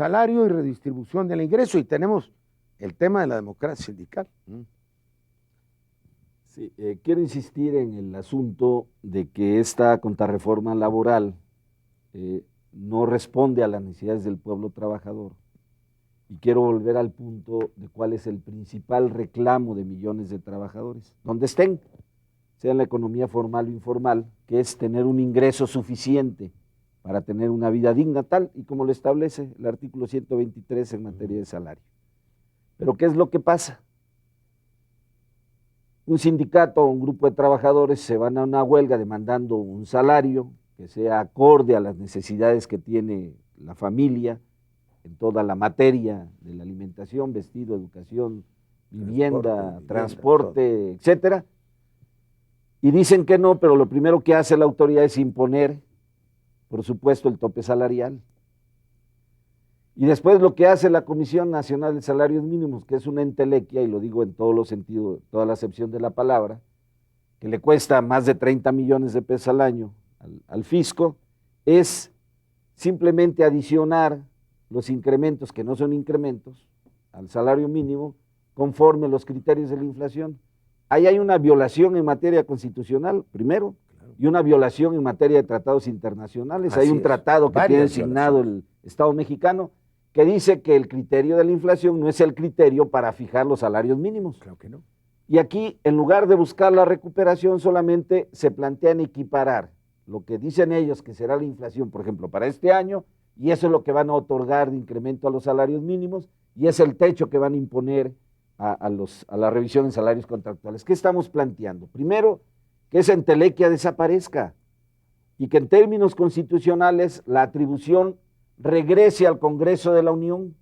salario y redistribución del ingreso, y tenemos el tema de la democracia sindical. Sí, quiero insistir en el asunto de que esta contrarreforma laboral no responde a las necesidades del pueblo trabajador. Y quiero volver al punto de cuál es el principal reclamo de millones de trabajadores, donde estén, sea en la economía formal o informal, que es tener un ingreso suficiente para tener una vida digna, tal y como lo establece el artículo 123 en materia de salario. Pero ¿qué es lo que pasa? Un sindicato o un grupo de trabajadores se van a una huelga demandando un salario que sea acorde a las necesidades que tiene la familia en toda la materia de la alimentación, vestido, educación, vivienda, transporte, etcétera. Y dicen que no, pero lo primero que hace la autoridad es imponer, por supuesto, el tope salarial. Y después lo que hace la Comisión Nacional de Salarios Mínimos, que es una entelequia, y lo digo en todos los sentidos, toda la acepción de la palabra, que le cuesta más de 30 millones de pesos al año al fisco, es simplemente adicionar los incrementos, que no son incrementos, al salario mínimo, conforme los criterios de la inflación. Ahí hay una violación en materia constitucional, primero, y una violación en materia de tratados internacionales. Hay un tratado que tiene asignado el Estado mexicano que dice que el criterio de la inflación no es el criterio para fijar los salarios mínimos. Claro que no. Y aquí, en lugar de buscar la recuperación, solamente se plantean equiparar lo que dicen ellos que será la inflación, por ejemplo, para este año, y eso es lo que van a otorgar de incremento a los salarios mínimos, y es el techo que van a imponer a la revisión en salarios contractuales. ¿Qué estamos planteando? Primero, que esa entelequia desaparezca y que en términos constitucionales la atribución regrese al Congreso de la Unión,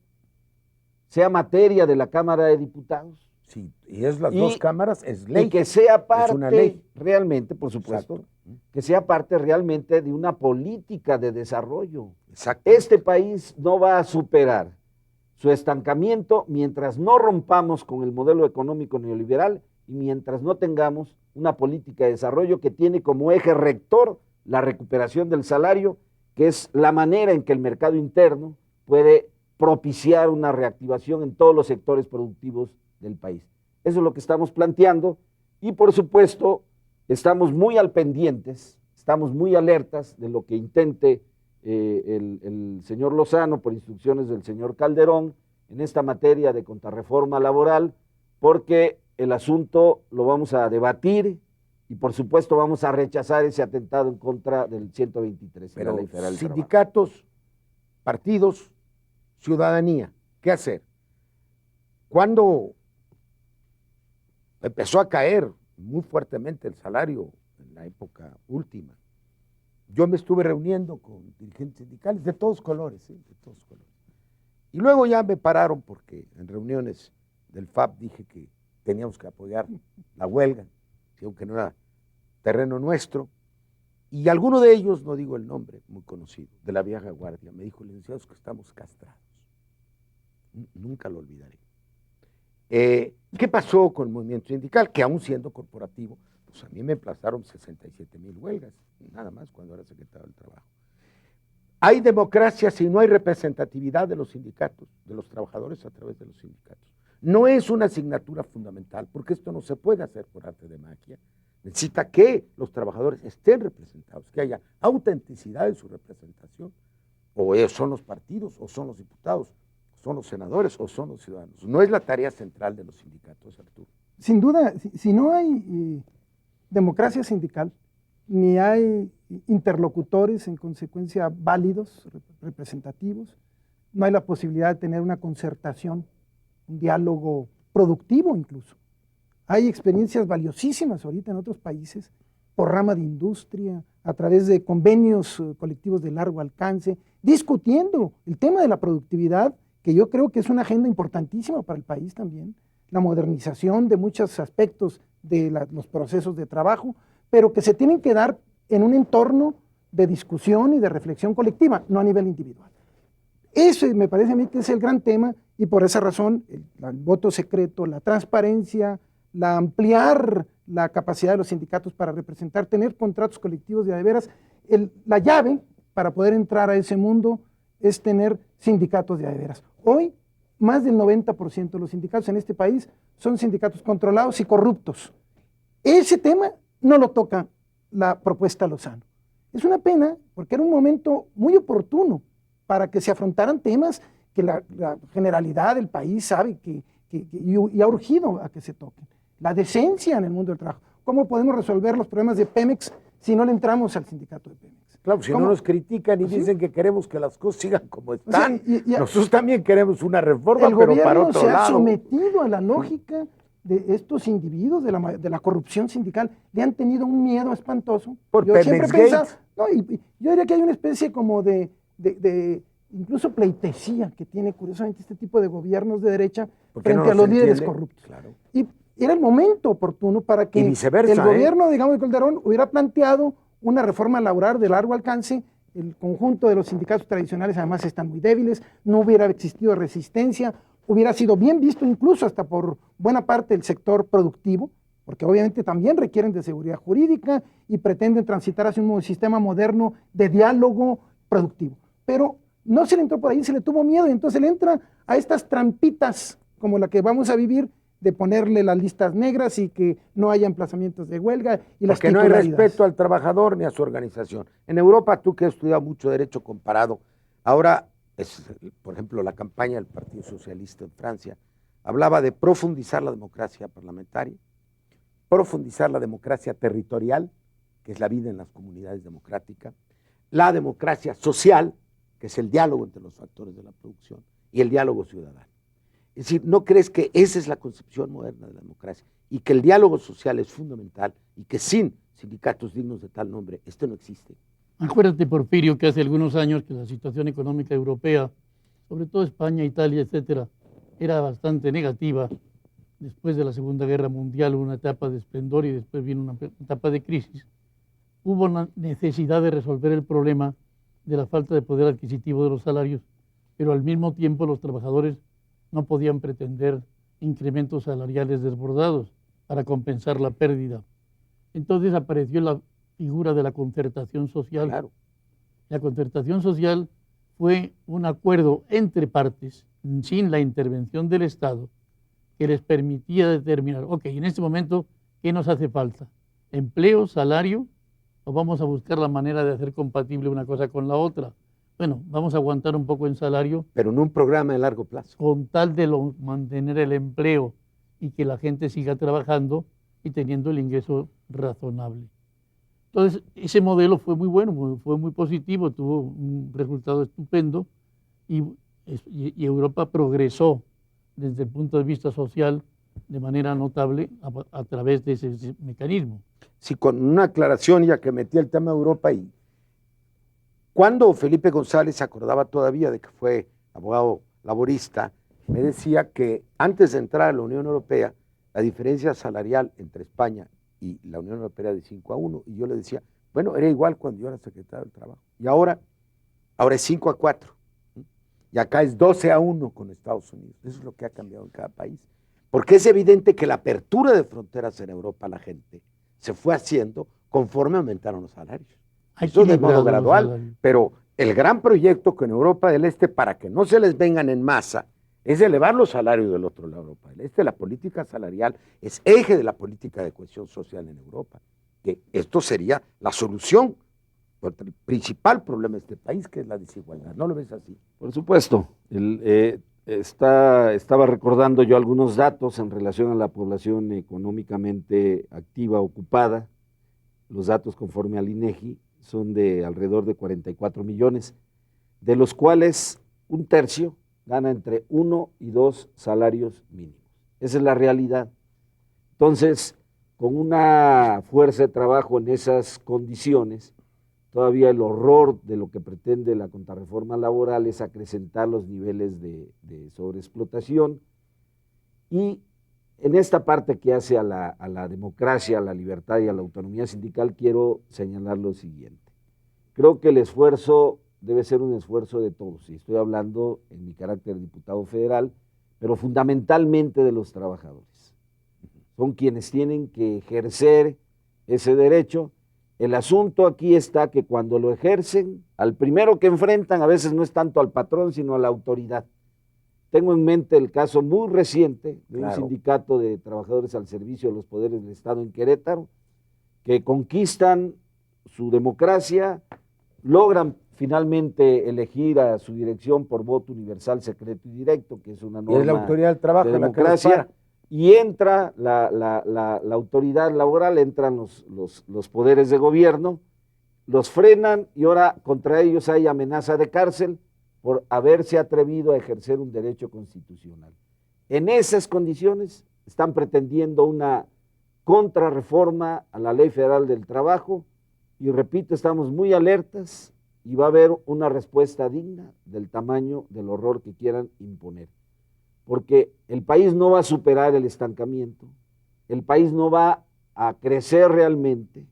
sea materia de la Cámara de Diputados. Sí, y es las dos cámaras, es ley. Y que sea parte, es una ley. Realmente, por supuesto, exacto, que sea parte realmente de una política de desarrollo. Exacto. Este país no va a superar su estancamiento mientras no rompamos con el modelo económico neoliberal y mientras no tengamos una política de desarrollo que tiene como eje rector la recuperación del salario, que es la manera en que el mercado interno puede propiciar una reactivación en todos los sectores productivos del país. Eso es lo que estamos planteando y por supuesto estamos muy al pendientes, estamos muy alertas de lo que intente el señor Lozano por instrucciones del señor Calderón en esta materia de contrarreforma laboral, porque el asunto lo vamos a debatir y por supuesto vamos a rechazar ese atentado en contra del 123. Pero sindicatos, partidos, ciudadanía, ¿qué hacer? Cuando empezó a caer muy fuertemente el salario en la época última, yo me estuve reuniendo con dirigentes sindicales de todos colores, ¿sí? De todos colores. Y luego ya me pararon porque en reuniones del FAP dije que teníamos que apoyar la huelga, aunque no era terreno nuestro. Y alguno de ellos, no digo el nombre, muy conocido, de la vieja guardia, me dijo, licenciados, que estamos castrados. Nunca lo olvidaré. ¿Qué pasó con el movimiento sindical? Que aún siendo corporativo, pues a mí me emplazaron 67,000 huelgas, nada más cuando era secretario del Trabajo. Hay democracia si no hay representatividad de los sindicatos, de los trabajadores a través de los sindicatos. No es una asignatura fundamental, porque esto no se puede hacer por arte de magia. Necesita que los trabajadores estén representados, que haya autenticidad en su representación. O son los partidos, o son los diputados, son los senadores, o son los ciudadanos. No es la tarea central de los sindicatos, Arturo. Sin duda, si no hay democracia sindical, ni hay interlocutores en consecuencia válidos, representativos, no hay la posibilidad de tener una concertación, un diálogo productivo incluso. Hay experiencias valiosísimas ahorita en otros países, por rama de industria, a través de convenios colectivos de largo alcance, discutiendo el tema de la productividad, que yo creo que es una agenda importantísima para el país también, la modernización de muchos aspectos de los procesos de trabajo, pero que se tienen que dar en un entorno de discusión y de reflexión colectiva, no a nivel individual. Ese me parece a mí que es el gran tema y por esa razón el voto secreto, la transparencia, la ampliar la capacidad de los sindicatos para representar, tener contratos colectivos de veras, la llave para poder entrar a ese mundo es tener sindicatos de a de veras. Hoy, más del 90% de los sindicatos en este país son sindicatos controlados y corruptos. Ese tema no lo toca la propuesta Lozano. Es una pena porque era un momento muy oportuno para que se afrontaran temas que la generalidad del país sabe y ha urgido a que se toquen. La decencia en el mundo del trabajo. ¿Cómo podemos resolver los problemas de Pemex si no le entramos al sindicato de Pemex? Claro, si no nos critican y ¿Sí? dicen que queremos que las cosas sigan como están, Sí, nosotros también queremos una reforma, el pero para gobierno otro se ha lado. sometido a la lógica de estos individuos de la corrupción sindical. Le han tenido un miedo espantoso. Por Yo siempre Pemex pensaba, Gate. no, y yo diría que hay una especie como de incluso pleitesía que tiene curiosamente este tipo de gobiernos de derecha frente a los líderes corruptos. Claro. Y era el momento oportuno para que Y viceversa, el gobierno, digamos, de Calderón hubiera planteado una reforma laboral de largo alcance. El conjunto de los sindicatos tradicionales además están muy débiles, no hubiera existido resistencia, hubiera sido bien visto incluso hasta por buena parte del sector productivo, porque obviamente también requieren de seguridad jurídica y pretenden transitar hacia un sistema moderno de diálogo productivo. Pero no se le entró por ahí, se le tuvo miedo y entonces le entra a estas trampitas como la que vamos a vivir, de ponerle las listas negras y que no haya emplazamientos de huelga y las porque no hay respeto al trabajador ni a su organización. En Europa, tú que has estudiado mucho derecho comparado, ahora, por ejemplo, la campaña del Partido Socialista en Francia hablaba de profundizar la democracia parlamentaria, profundizar la democracia territorial, que es la vida en las comunidades democráticas, la democracia social, que es el diálogo entre los factores de la producción, y el diálogo ciudadano. Es decir, ¿no crees que esa es la concepción moderna de la democracia y que el diálogo social es fundamental y que sin sindicatos dignos de tal nombre, esto no existe? Acuérdate, Porfirio, que hace algunos años que la situación económica europea, sobre todo España, Italia, etcétera, era bastante negativa. Después de la Segunda Guerra Mundial hubo una etapa de esplendor y después vino una etapa de crisis. Hubo una necesidad de resolver el problema de la falta de poder adquisitivo de los salarios, pero al mismo tiempo los trabajadores no podían pretender incrementos salariales desbordados para compensar la pérdida. Entonces apareció la figura de la concertación social. Claro. La concertación social fue un acuerdo entre partes, sin la intervención del Estado, que les permitía determinar, ok, en este momento, ¿qué nos hace falta? ¿Empleo, salario? ¿O vamos a buscar la manera de hacer compatible una cosa con la otra? Bueno, vamos a aguantar un poco en salario. Pero en un programa de largo plazo. Con tal de mantener el empleo y que la gente siga trabajando y teniendo el ingreso razonable. Entonces, ese modelo fue muy bueno, fue muy positivo, tuvo un resultado estupendo y Europa progresó desde el punto de vista social de manera notable a través de ese mecanismo. Sí, con una aclaración ya que metí el tema de Europa y cuando Felipe González se acordaba todavía de que fue abogado laborista, me decía que antes de entrar a la Unión Europea, la diferencia salarial entre España y la Unión Europea era de 5-1, y yo le decía, bueno, era igual cuando yo era secretario del Trabajo, y ahora es 5-4, y acá es 12-1 con Estados Unidos. Eso es lo que ha cambiado en cada país, porque es evidente que la apertura de fronteras en Europa, la gente se fue haciendo conforme aumentaron los salarios. Eso de modo gradual, pero el gran proyecto con Europa del Este, para que no se les vengan en masa, es elevar los salarios del otro lado de Europa del Este. La política salarial es eje de la política de cohesión social en Europa, que esto sería la solución contra el principal problema de este país, que es la desigualdad. ¿No lo ves así? Por supuesto. Estaba recordando yo algunos datos en relación a la población económicamente activa, ocupada. Los datos conforme al INEGI son de alrededor de 44 millones, de los cuales un tercio gana entre 1 y 2 salarios mínimos. Esa es la realidad. Entonces, con una fuerza de trabajo en esas condiciones, todavía el horror de lo que pretende la contrarreforma laboral es acrecentar los niveles de sobreexplotación. Y en esta parte que hace a la democracia, a la libertad y a la autonomía sindical, quiero señalar lo siguiente. Creo que el esfuerzo debe ser un esfuerzo de todos, y estoy hablando en mi carácter de diputado federal, pero fundamentalmente de los trabajadores. Son quienes tienen que ejercer ese derecho El asunto aquí está que cuando lo ejercen, al primero que enfrentan a veces no es tanto al patrón, sino a la autoridad. Tengo en mente el caso muy reciente de un sindicato de trabajadores al servicio de los poderes del Estado en Querétaro, que conquistan su democracia, logran finalmente elegir a su dirección por voto universal, secreto y directo, que es una norma es la autoridad del trabajo, de democracia, y entra la autoridad laboral, entran los poderes de gobierno, los frenan y ahora contra ellos hay amenaza de cárcel por haberse atrevido a ejercer un derecho constitucional. En esas condiciones están pretendiendo una contrarreforma a la Ley Federal del Trabajo y repito, estamos muy alertas y va a haber una respuesta digna del tamaño del horror que quieran imponer. Porque el país no va a superar el estancamiento, el país no va a crecer realmente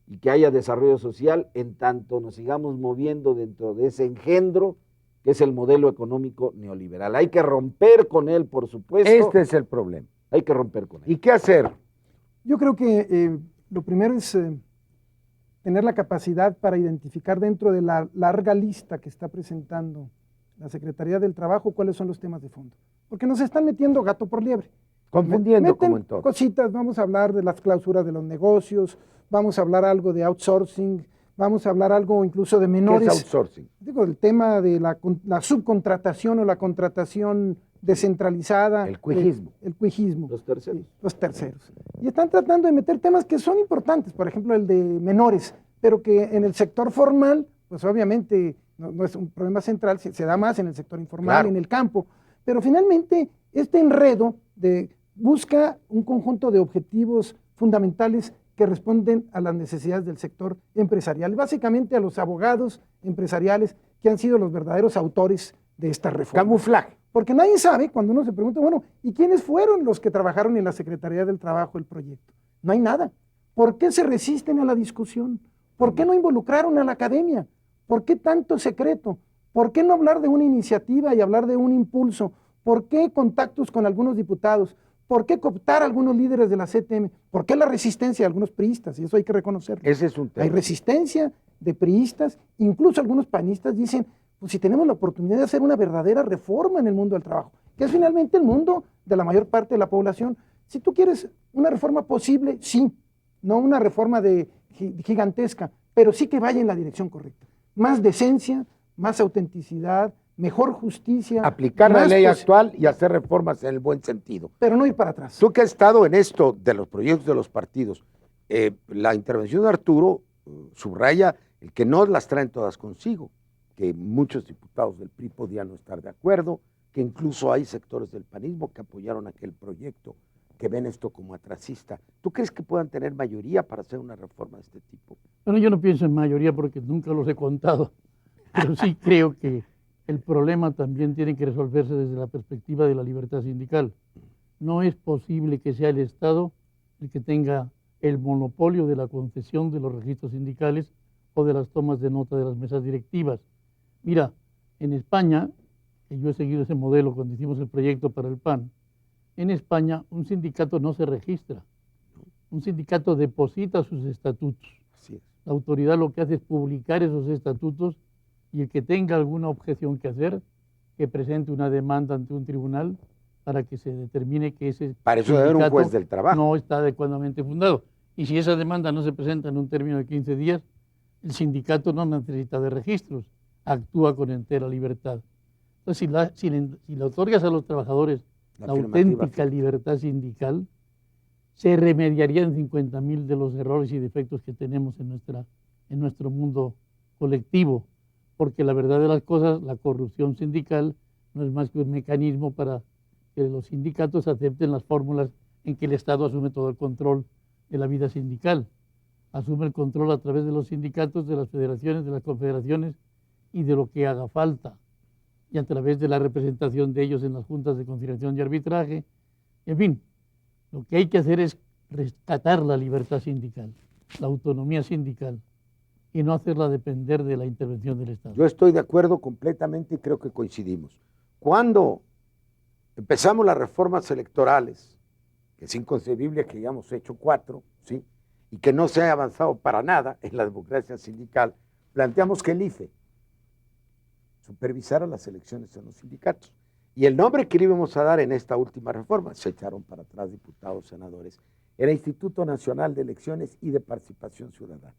y que haya desarrollo social en tanto nos sigamos moviendo dentro de ese engendro que es el modelo económico neoliberal. Hay que romper con él, por supuesto. Este es el problema. Hay que romper con él. ¿Y qué hacer? Yo creo que lo primero es tener la capacidad para identificar dentro de la larga lista que está presentando la Secretaría del Trabajo cuáles son los temas de fondo. Porque nos están metiendo gato por liebre. Confundiendo Meten como en todo. cositas, vamos a hablar de las clausuras de los negocios, vamos a hablar algo de outsourcing, vamos a hablar algo incluso de menores. ¿Qué es outsourcing? Digo, el tema de la subcontratación o la contratación descentralizada. El cuijismo. El cuijismo. Los terceros. Sí, los terceros. Y están tratando de meter temas que son importantes, por ejemplo, el de menores, pero que en el sector formal, pues obviamente no es un problema central, se da más en el sector informal, Claro. en el campo, pero finalmente este enredo busca un conjunto de objetivos fundamentales que responden a las necesidades del sector empresarial, y básicamente a los abogados empresariales que han sido los verdaderos autores de esta reforma. Camuflaje. Porque nadie sabe, cuando uno se pregunta, bueno, ¿y quiénes fueron los que trabajaron en la Secretaría del Trabajo el proyecto? No hay nada. ¿Por qué se resisten a la discusión? ¿Por qué no involucraron a la academia? ¿Por qué tanto secreto? ¿Por qué no hablar de una iniciativa y hablar de un impulso? ¿Por qué contactos con algunos diputados? ¿Por qué cooptar a algunos líderes de la CTM? ¿Por qué la resistencia de algunos priistas? Y eso hay que reconocerlo. Ese es un tema. Hay resistencia de priistas, incluso algunos panistas dicen, pues si tenemos la oportunidad de hacer una verdadera reforma en el mundo del trabajo, que es finalmente el mundo de la mayor parte de la población, si tú quieres una reforma posible, sí, no una reforma gigantesca, pero sí que vaya en la dirección correcta. Más decencia, más autenticidad, mejor justicia. Aplicar la más ley actual y hacer reformas en el buen sentido. Pero no ir para atrás. Tú que has estado en esto de los proyectos de los partidos, la intervención de Arturo subraya el que no las traen todas consigo, que muchos diputados del PRI podían no estar de acuerdo, que incluso hay sectores del panismo que apoyaron aquel proyecto, que ven esto como atrasista. ¿Tú crees que puedan tener mayoría para hacer una reforma de este tipo? Bueno, yo no pienso en mayoría porque nunca los he contado, pero sí creo que el problema también tiene que resolverse desde la perspectiva de la libertad sindical. No es posible que sea el Estado el que tenga el monopolio de la concesión de los registros sindicales o de las tomas de nota de las mesas directivas. Mira, en España, que yo he seguido ese modelo cuando hicimos el proyecto para el PAN, en España un sindicato no se registra. Un sindicato deposita sus estatutos. Así es. La autoridad lo que hace es publicar esos estatutos y el que tenga alguna objeción que hacer, que presente una demanda ante un tribunal para que se determine que ese Para eso debe haber un juez del trabajo. no está adecuadamente fundado. Y si esa demanda no se presenta en un término de 15 días, el sindicato no necesita de registros, actúa con entera libertad. Entonces, si le otorgas a los trabajadores la auténtica libertad sindical, se remediarían 50.000 de los errores y defectos que tenemos en nuestro mundo colectivo, porque la verdad de las cosas, la corrupción sindical no es más que un mecanismo para que los sindicatos acepten las fórmulas en que el Estado asume todo el control de la vida sindical. Asume el control a través de los sindicatos, de las federaciones, de las confederaciones y de lo que haga falta, y a través de la representación de ellos en las juntas de conciliación y arbitraje. En fin, lo que hay que hacer es rescatar la libertad sindical, la autonomía sindical, y no hacerla depender de la intervención del Estado. Yo estoy de acuerdo completamente y creo que coincidimos. Cuando empezamos las reformas electorales, que es inconcebible que hayamos hecho 4, ¿sí? y que no se ha avanzado para nada en la democracia sindical, planteamos que el IFE supervisara las elecciones en los sindicatos. Y el nombre que le íbamos a dar en esta última reforma, se echaron para atrás diputados, senadores, era Instituto Nacional de Elecciones y de Participación Ciudadana,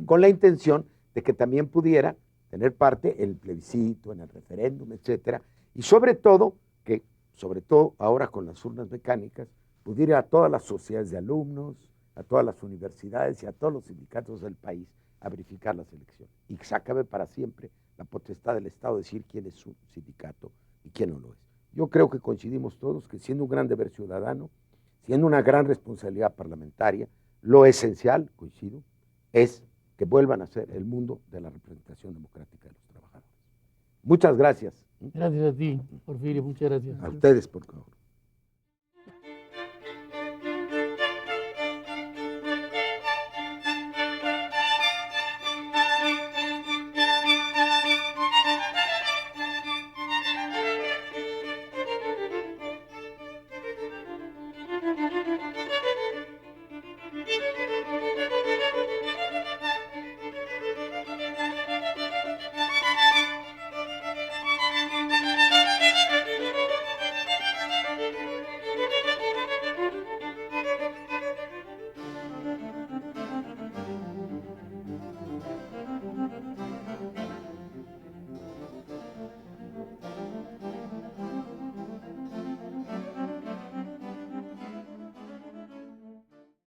con la intención de que también pudiera tener parte en el plebiscito, en el referéndum, etcétera, y sobre todo, que sobre todo ahora con las urnas mecánicas, pudiera a todas las sociedades de alumnos, a todas las universidades y a todos los sindicatos del país a verificar las elecciones, y que se acabe para siempre la potestad del Estado de decir quién es su sindicato y quién no lo es. Yo creo que coincidimos todos que siendo un gran deber ciudadano, siendo una gran responsabilidad parlamentaria, lo esencial, coincido, es que vuelvan a ser el mundo de la representación democrática de los trabajadores. Muchas gracias. Gracias a ti, Porfirio, muchas gracias. A ustedes, por favor.